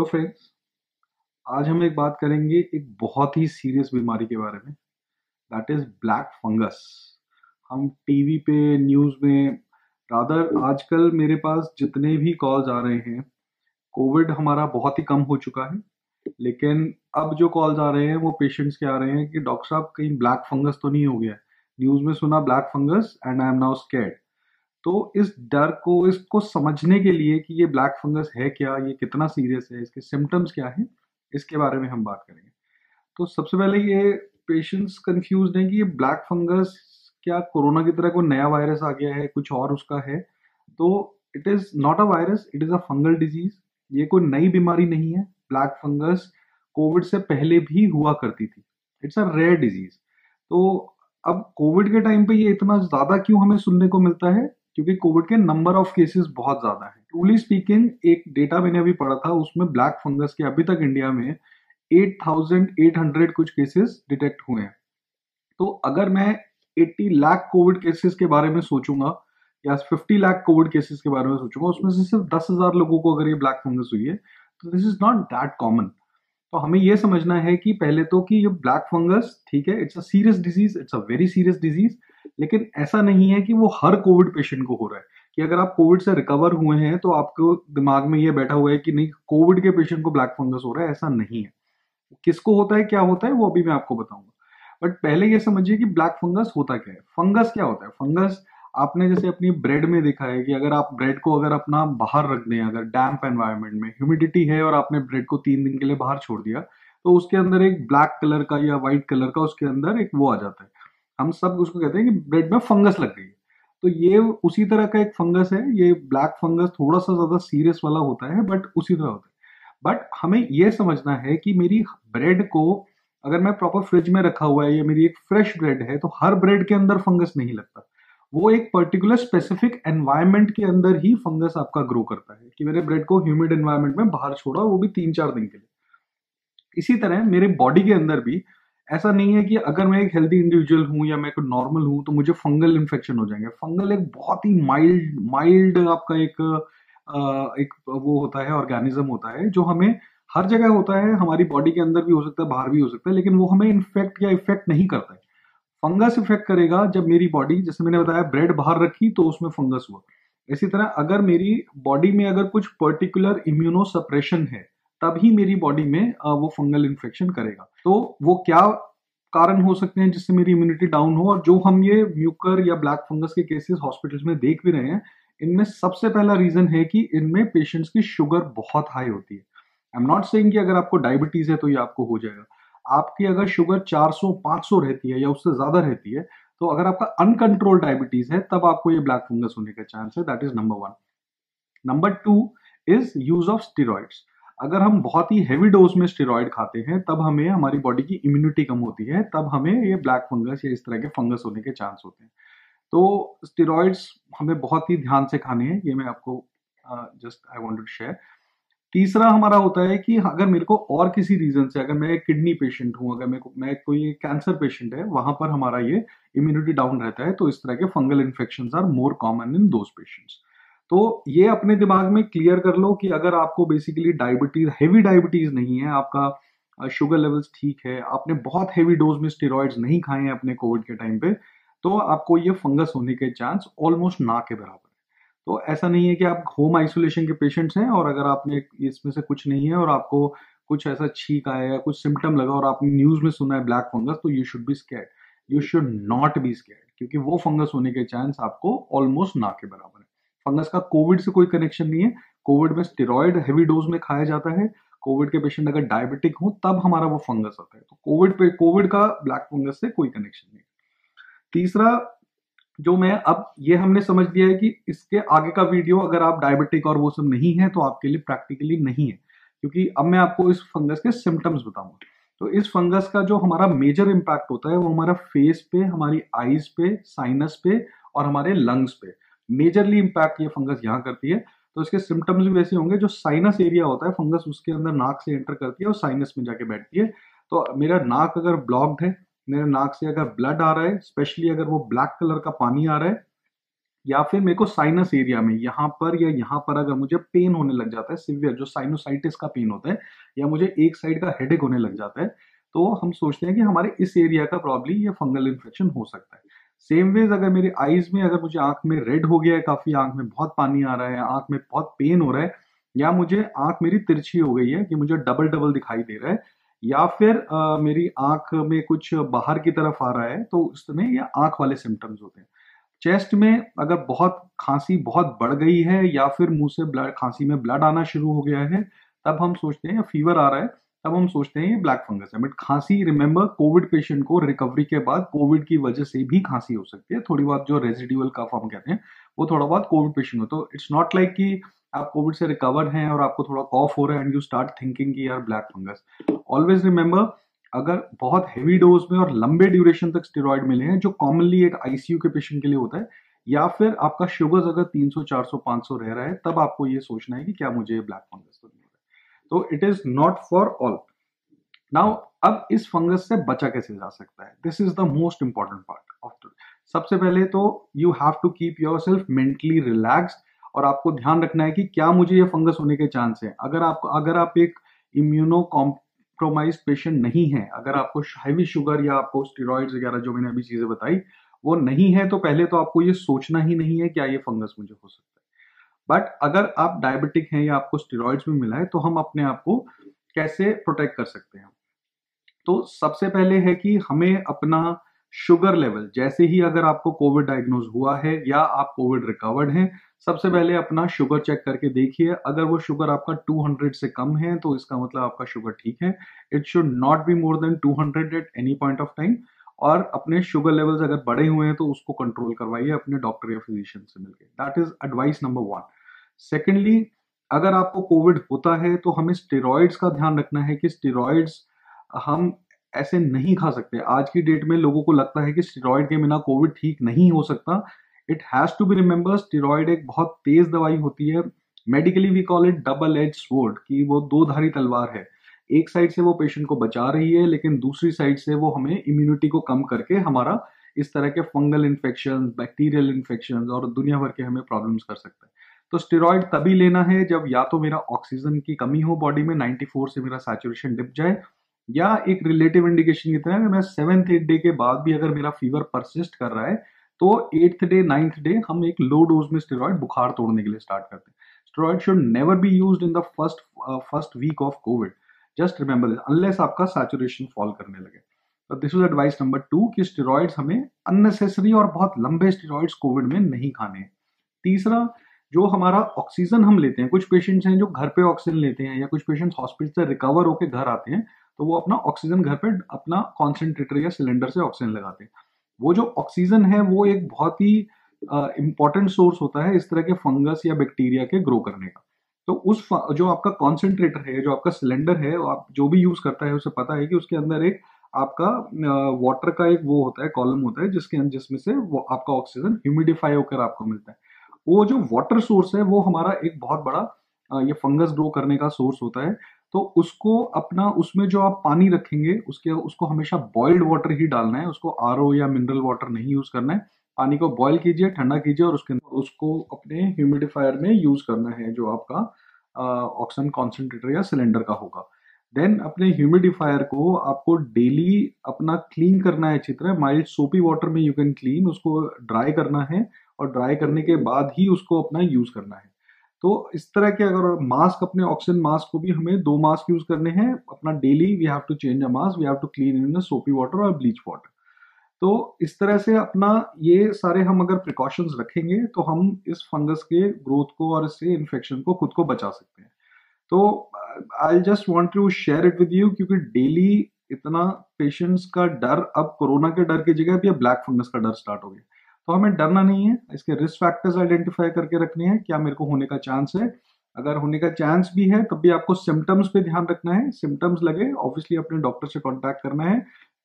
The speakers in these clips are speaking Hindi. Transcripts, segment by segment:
Hello friends. आज हम एक बात करेंगे एक बहुत ही सीरियस बीमारी के बारे में। That is black fungus. हम टीवी पे न्यूज़ में रादर आजकल मेरे पास जितने भी कॉल्स आ रहे हैं, कोविड हमारा बहुत ही कम हो चुका है, लेकिन अब जो कॉल्स आ रहे हैं वो पेशेंट्स के आ रहे हैं कि डॉक्टर साहब कहीं ब्लैक फंगस तो नहीं हो गया। न्यूज़ में सुना black fungus and I am now scared. तो इस डर को, इसको समझने के लिए कि ये ब्लैक फंगस है क्या, ये कितना सीरियस है, इसके सिम्टम्स क्या हैं, इसके बारे में हम बात करेंगे। तो सबसे पहले ये पेशेंट्स कंफ्यूज्ड हैं कि ये ब्लैक फंगस क्या कोरोना की तरह कोई नया वायरस आ गया है, कुछ और उसका है। तो it is not a virus, it is a fungal disease. ये कोई नई बीमारी नहीं है। ब्लैक फंगस कोविड से पहले भी हुआ करती थी। It's a rare disease. तो अब कोविड के टाइम पे ये इतना ज़्यादा क्यों हमें सुनने को मिलता है? क्योंकि कोविड के नंबर ऑफ केसेस बहुत ज़्यादा है। ट्रूली स्पीकिंग, एक डेटा मैंने अभी पढ़ा था, उसमें ब्लैक फंगस के अभी तक इंडिया में 8,800 कुछ केसेस डिटेक्ट हुए हैं। तो अगर मैं 80 लाख कोविड केसेस के बारे में सोचूंगा या 50 लाख कोविड केसेस के बारे में सोचूंगा, उसमें से सिर्फ 10,000 लोगों को अगर ये ब्लैक फंगस हुई है, तो this is not that common. तो हमें ये समझना है कि पहले तो कि ये ब्लैक फंगस, ठीक है, it's a serious disease, it's a very serious disease. लेकिन ऐसा नहीं है कि वो हर कोविड पेशेंट को हो रहा है, कि अगर आप कोविड से रिकवर हुए हैं तो आपको दिमाग में ये बैठा हुआ है कि नहीं, कोविड के पेशेंट को ब्लैक फंगस हो रहा है। ऐसा नहीं है। किसको होता है, क्या होता है, वो अभी मैं आपको बताऊंगा। बट पहले ये समझिए कि ब्लैक फंगस होता क्या है। फंगस क्या होता है? फंगस आपने जैसे अपनी ब्रेड में देखा है कि अगर आप ब्रेड को अगर अपना बाहर रख दें, अगर डैम्प एनवायरनमेंट में ह्यूमिडिटी है और आपने ब्रेड को 3 दिन के लिए बाहर छोड़ दिया, तो उसके अंदर एक ब्लैक कलर का या व्हाइट कलर का उसके अंदर एक वो आ जाता है। हम सब उसको कहते हैं कि ब्रेड में फंगस लग गई है। तो ये उसी तरह का एक फंगस है। ये ब्लैक फंगस थोड़ा सा ज्यादा सीरियस वाला होता है, बट उसी तरह होता है। बट हमें यह समझना है कि मेरी ब्रेड को अगर मैं प्रॉपर फ्रिज में रखा हुआ है, ये मेरी एक फ्रेश ब्रेड है, तो हर ब्रेड के अंदर फंगस नहीं लगता। वो एक पर्टिकुलर स्पेसिफिक एनवायरनमेंट के अंदर ही फंगस आपका ग्रो करता है। कि मेरे ब्रेड को ह्यूमिड एनवायरनमेंट में बाहर छोड़ा, वो भी 3-4 दिन के लिए। इसी तरह मेरे बॉडी के अंदर भी ऐसा नहीं है कि अगर मैं एक हेल्दी इंडिविजुअल हूं या मैं कोई नॉर्मल हूं तो मुझे फंगल इन्फेक्शन हो जाएंगे। फंगल एक बहुत ही माइल्ड माइल्ड आपका एक वो होता है, ऑर्गेनिज्म होता है, जो हमें हर जगह होता है, हमारी बॉडी के अंदर भी हो सकता है, बाहर भी हो सकता है, लेकिन वो हमें इन्फेक्ट या इफेक्ट नहीं करता है। फंगस इफेक्ट करेगा जब मेरी बॉडी, जैसे मैंने बताया, ब्रेड बाहर रखी तो उसमें फंगस हुआ। इसी तरह अगर मेरी बॉडी में अगर कुछ पर्टिकुलर इम्यूनो सप्रेशन है, तभी मेरी बॉडी में वो फंगल इन्फेक्शन करेगा। तो वो क्या कारण हो सकते हैं जिससे मेरी इम्यूनिटी डाउन हो, और जो हम ये म्यूकर या ब्लैक फंगस के केसेस हॉस्पिटल्स में देख भी रहे हैं, इनमें सबसे पहला रीजन है कि इनमें पेशेंट्स की शुगर बहुत हाई होती है। आई एम नॉट सेइंग कि अगर आपको डायबिटीज है तो ये आपको हो जाएगा। आपकी अगर शुगर 400-500 रहती है या उससे ज्यादा रहती है, तो अगर आपका अनकंट्रोल्ड डायबिटीज है, तब आपको ये ब्लैक फंगस होने का चांस है। That is number one. Number two is use of steroids. अगर हम बहुत ही हैवी डोज में स्टेरॉइड खाते हैं, तब हमें हमारी बॉडी की इम्यूनिटी कम होती है, तब हमें ये ब्लैक फंगस या इस तरह के फंगस होने के चांस होते हैं। तो स्टेरॉइड्स हमें बहुत ही ध्यान से खाने हैं, ये मैं आपको just I wanted to share. तीसरा हमारा होता है कि अगर मेरे को और किसी रीजन से, अगर मैं एक किडनी पेशेंट हूं, अगर मैं कोई कैंसर पेशेंट है, वहां पर हमारा ये इम्यूनिटी डाउन रहता है, तो इस तरह के fungal infection are more common in those patients. तो ये अपने दिमाग में क्लियर कर लो कि अगर आपको बेसिकली डायबिटीज, हैवी डायबिटीज नहीं है, आपका शुगर लेवल्स ठीक है, आपने बहुत हैवी डोज में स्टेरॉइड्स नहीं खाए हैं अपने कोविड के टाइम पे, तो आपको ये फंगस होने के चांस ऑलमोस्ट ना के बराबर है। तो ऐसा नहीं है कि आप होम आइसोलेशन के पेशेंट्स हैं और अगर आपने इसमें से कुछ नहीं है और आपको कुछ ऐसा छींक आया या कुछ सिम्टम लगा और आपने न्यूज में सुना है ब्लैक फंगस, तो you should be scared. You should not be scared, क्योंकि वो फंगस होने के चांस आपको ऑलमोस्ट ना के बराबर है। फंगस का कोविड से कोई कनेक्शन नहीं है। कोविड में स्टेरॉइड हैवी डोज में खाया जाता है। कोविड के पेशेंट अगर डायबिटिक हो तब हमारा वो फंगस आता है। तो कोविड का ब्लैक फंगस से कोई कनेक्शन नहीं। तीसरा, जो मैं अब ये हमने समझ लिया है कि इसके आगे का वीडियो अगर आप डायबिटिक और वो सब नहीं है तो आपके लिए प्रैक्टिकली नहीं है, क्योंकि अब मैं आपको इस फंगस के सिम्टम्स बताऊंगा। तो इस फंगस का जो हमारा मेजर इंपैक्ट होता है वो हमारा फेस पे, हमारी आईज पे, साइनस पे और हमारे लंग्स पे मेजरली इंपैक्ट ये फंगस यहाँ करती है। तो इसके सिम्टम्स भी वैसे होंगे। जो साइनस एरिया होता है, फंगस उसके अंदर नाक से एंटर करती है और साइनस में जाके बैठती है। तो मेरा नाक अगर ब्लॉक्ड है, मेरे नाक से अगर ब्लड आ रहा है, स्पेशली अगर वो ब्लैक कलर का पानी आ रहा है, या फिर मेरे को साइनस एरिया में यहाँ पर या यहाँ पर अगर मुझे पेन होने लग जाता है, सिवियर जो साइनोसाइटिस का पेन होता है, या मुझे एक साइड का हेडेक होने लग जाता है, तो हम सोचते हैं कि हमारे इस एरिया का प्रॉब्ली ये फंगल इन्फेक्शन हो सकता है। सेम वेज अगर मेरे आईज में, अगर मुझे आंख में रेड हो गया है, काफी आंख में बहुत पानी आ रहा है, आंख में बहुत पेन हो रहा है, या मुझे आंख मेरी तिरछी हो गई है कि मुझे डबल डबल दिखाई दे रहा है, या फिर मेरी आंख में कुछ बाहर की तरफ आ रहा है, तो उसमें ये आंख वाले सिम्टम्स होते हैं। चेस्ट में अगर बहुत खांसी बहुत बढ़ गई है, या फिर मुंह से ब्लड, खांसी में ब्लड आना शुरू हो गया है, तब हम सोचते हैं, या फीवर आ रहा है, तब हम सोचते हैं ये ब्लैक फंगस है। बट खांसी, रिमेंबर, कोविड पेशेंट को रिकवरी के बाद कोविड की वजह से भी खांसी हो सकती है, थोड़ी बहुत जो रेजिडुअल कफ हम कहते हैं, वो थोड़ा बहुत कोविड पेशेंट हो। तो इट्स नॉट लाइक कि आप कोविड से रिकवर हैं और आपको थोड़ा कॉफ हो रहा है एंड यू स्टार्ट थिंकिंग कि यार ब्लैक फंगस। ऑलवेज रिमेंबर, अगर बहुत हेवी डोज में और लंबे ड्यूरेशन तक स्टेरॉइड मिले हैं, जो कॉमनली एक आईसीयू के पेशेंट के लिए होता है, या फिर आपका शुगर अगर 300 400 500 रह रहा है, तब आपको ये सोचना है कि क्या मुझे ब्लैक फंगस तो नहीं हो रहा है। तो it is not for all. Now, अब इस फंगस से बचा कैसे जा सकता है, this is the most important part of. सबसे पहले तो you have to keep yourself mentally relaxed, और आपको ध्यान रखना है कि क्या मुझे ये फंगस होने के चांस है। अगर आप एक इम्यूनो कॉम्प्रोमाइज पेशेंट नहीं है, अगर आपको हैवी शुगर या आपको स्टेरॉइड्स वगैरह जो मैंने अभी चीजें बताई वो नहीं है, तो पहले तो आपको ये सोचना ही नहीं है क्या ये फंगस मुझे हो सकता है। बट अगर आप डायबिटिक हैं या आपको स्टेरॉइड्स भी मिला है, तो हम अपने आप को कैसे प्रोटेक्ट कर सकते हैं। तो सबसे पहले है कि हमें अपना शुगर लेवल, जैसे ही अगर आपको कोविड डायग्नोज हुआ है या आप कोविड रिकवर्ड हैं, सबसे पहले अपना शुगर चेक करके देखिए। अगर वो शुगर आपका 200 से कम है, तो इसका मतलब आपका शुगर ठीक है। It should not be more than 200 at any point of time. और अपने शुगर लेवल्स अगर बढ़े हुए हैं, तो उसको कंट्रोल करवाइए अपने डॉक्टर या फिजिशियन से मिलकर। That is advice number 1। Secondly, अगर आपको कोविड होता है, तो हमें स्टेरॉइड्स का ध्यान रखना है कि स्टेरॉइड्स हम ऐसे नहीं खा सकते। आज की डेट में लोगों को लगता है कि स्टेरॉइड के बिना कोविड ठीक नहीं हो सकता। It has to be remember, steroid एक बहुत तेज दवाई होती है। Medically we call it double edge sword, कि वो दो धारी तलवार है। एक साइड से वो पेशेंट को बचा रही है, लेकिन दूसरी साइड से वो हमें इम्यूनिटी को कम करके हमारा इस तरह के फंगल इन्फेक्शन, बैक्टीरियल इन्फेक्शन और दुनिया भर के हमें प्रॉब्लम्स कर सकता है। तो स्टेरॉइड तभी लेना है जब या तो मेरा ऑक्सीजन की कमी हो बॉडी में, 94 से मेरा सैचुरेशन डिप जाए, या एक रिलेटिव इंडिकेशन की तरह अगर मैं 7th 8th डे के बाद भी अगर मेरा फीवर परसिस्ट कर रहा है, तो 8th डे 9th डे हम एक लो डोज में स्टेरॉइड बुखार तोड़ने के लिए स्टार्ट करते हैं। Steroid should never be used in the first week of Covid. Just remember this, unless आपका सैचुरेशन फॉल करने लगे। तो दिस इज एडवाइस नंबर 2 कि स्टेरॉइड्स हमें अननेसेसरी और बहुत लंबे स्टेरॉइड्स कोविड में नहीं खाने हैं। तीसरा, जो हमारा ऑक्सीजन हम लेते हैं, कुछ पेशेंट्स हैं जो घर पे ऑक्सीजन लेते हैं, या कुछ पेशेंट्स हॉस्पिटल से रिकवर होकर घर आते हैं, तो वो अपना ऑक्सीजन घर पे अपना कॉन्सेंट्रेटर या सिलेंडर से ऑक्सीजन लगाते हैं। वो जो ऑक्सीजन है वो एक बहुत ही इंपॉर्टेंट सोर्स होता है इस तरह के फंगस या बैक्टीरिया के ग्रो करने का। तो जो आपका कॉन्सेंट्रेटर है, जो आपका सिलेंडर है, आप जो भी यूज करता है उसे पता है कि उसके अंदर एक आपका वाटर का एक वो होता है, कॉलम होता है, जिसमें से वो आपका ऑक्सीजन ह्यूमिडिफाई होकर आपको मिलता है। वो जो वाटर सोर्स है वो हमारा एक बहुत बड़ा ये फंगस ग्रो करने का सोर्स होता है। तो उसको अपना, उसमें जो आप पानी रखेंगे उसको हमेशा बॉइल्ड वाटर ही डालना है, उसको आरओ या मिनरल वाटर नहीं यूज करना है। पानी को बॉईल कीजिए, ठंडा कीजिए, और उसके अंदर उसको अपने ह्यूमिडिफायर में यूज करना है, जो आपका ऑक्सीजन कॉन्सेंट्रेटर या सिलेंडर का होगा। देन अपने ह्यूमिडिफायर को आपको डेली अपना क्लीन करना है अच्छी तरह, माइल्ड सोपी वाटर में यू कैन क्लीन, उसको ड्राई करना है, और ड्राई करने के बाद ही उसको अपना यूज करना है। तो इस तरह के, अगर मास्क, अपने ऑक्सीजन मास्क को भी हमें 2 मास्क यूज करने हैं अपना daily. We have to change a mask, we have to clean in soapy water और ब्लीच वाटर। तो इस तरह से अपना ये सारे हम अगर प्रिकॉशंस रखेंगे, तो हम इस फंगस के ग्रोथ को और इससे इन्फेक्शन को खुद को बचा सकते हैं। तो I just want to share it with you, क्योंकि डेली इतना पेशेंट्स का डर, अब कोरोना के डर की जगह भी ब्लैक फंगस का डर स्टार्ट हो गया। तो हमें डरना नहीं है, इसके रिस्क फैक्टर्स आइडेंटिफाई करके रखने हैं, क्या मेरे को होने का चांस है। अगर होने का चांस भी है, तब भी आपको सिम्टम्स पे ध्यान रखना है। सिम्टम्स लगे, ऑब्वियसली अपने डॉक्टर से कॉन्टैक्ट करना है।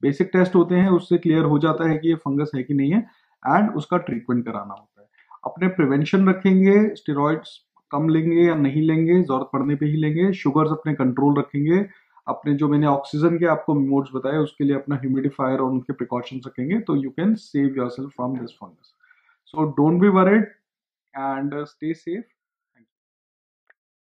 बेसिक टेस्ट होते हैं, उससे क्लियर हो जाता है कि ये फंगस है कि नहीं है, एंड उसका ट्रीटमेंट कराना होता है। अपने प्रिवेंशन रखेंगे, स्टेरॉइड्स कम लेंगे या नहीं लेंगे, जरूरत पड़ने पे ही लेंगे। शुगर्स अपने कंट्रोल रखेंगे। अपने जो मैंने ऑक्सीजन के आपको मोड्स बताए, उसके लिए अपना ह्यूमिडिफायर और उनके प्रिकॉशंस रखेंगे, तो you can save yourself from this fungus. So don't be worried and stay safe.